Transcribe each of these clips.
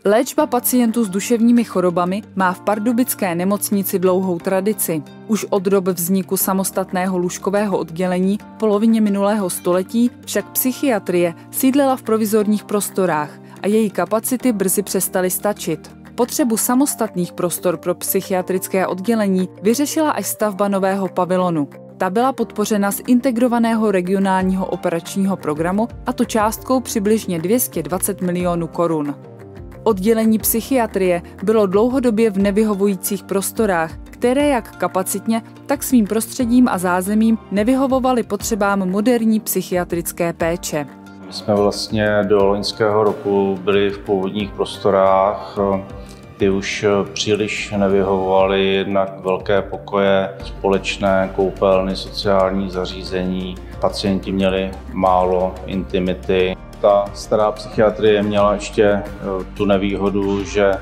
Léčba pacientů s duševními chorobami má v pardubické nemocnici dlouhou tradici. Už od dob vzniku samostatného lůžkového oddělení v polovině minulého století však psychiatrie sídlila v provizorních prostorách a její kapacity brzy přestaly stačit. Potřebu samostatných prostor pro psychiatrické oddělení vyřešila až stavba nového pavilonu. Ta byla podpořena z integrovaného regionálního operačního programu, a to částkou přibližně 220 milionů korun. Oddělení psychiatrie bylo dlouhodobě v nevyhovujících prostorách, které jak kapacitně, tak svým prostředím a zázemím nevyhovovaly potřebám moderní psychiatrické péče. My jsme vlastně do loňského roku byli v původních prostorách. Ty už příliš nevyhovovaly, jednak velké pokoje, společné koupelny, sociální zařízení. Pacienti měli málo intimity. Ta stará psychiatrie měla ještě tu nevýhodu, že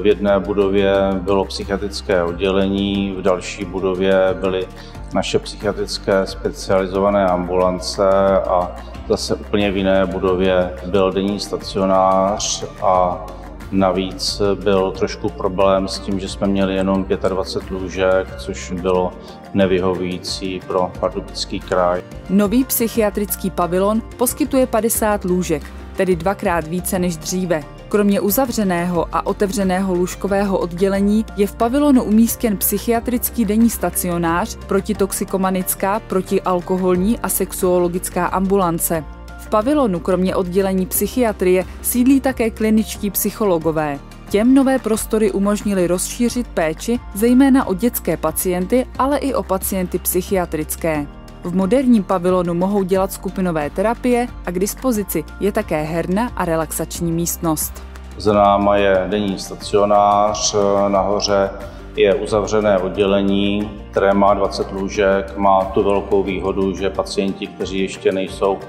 v jedné budově bylo psychiatrické oddělení, v další budově byly naše psychiatrické specializované ambulance a zase úplně v jiné budově byl denní stacionář a navíc byl trošku problém s tím, že jsme měli jenom 25 lůžek, což bylo nevyhovující pro Pardubický kraj. Nový psychiatrický pavilon poskytuje 50 lůžek, tedy dvakrát více než dříve. Kromě uzavřeného a otevřeného lůžkového oddělení je v pavilonu umístěn psychiatrický denní stacionář, protitoxikomanická, protialkoholní a sexuologická ambulance. V pavilonu kromě oddělení psychiatrie sídlí také kliničtí psychologové. Těm nové prostory umožnily rozšířit péči zejména o dětské pacienty, ale i o pacienty psychiatrické. V moderním pavilonu mohou dělat skupinové terapie a k dispozici je také herna a relaxační místnost. Za náma je denní stacionář, nahoře je uzavřené oddělení, které má 20 lůžek. Má tu velkou výhodu, že pacienti, kteří ještě nejsou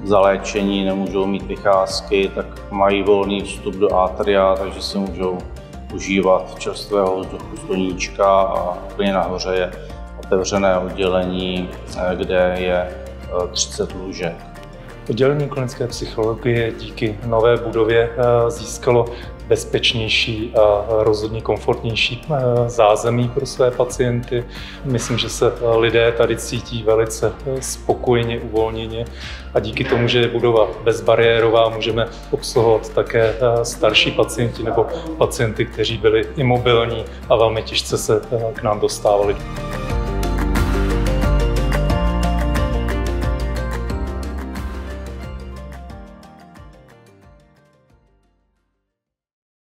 zaléčení, nemůžou mít vycházky, tak mají volný vstup do atria, takže si můžou užívat čerstvého vzduchu z doníčka a úplně nahoře je otevřené oddělení, kde je 30 lůžek. Oddělení klinické psychologie díky nové budově získalo bezpečnější a rozhodně komfortnější zázemí pro své pacienty. Myslím, že se lidé tady cítí velice spokojeně, uvolněně a díky tomu, že je budova bezbariérová, můžeme obsluhovat také starší pacienti nebo pacienty, kteří byli imobilní a velmi těžce se k nám dostávali.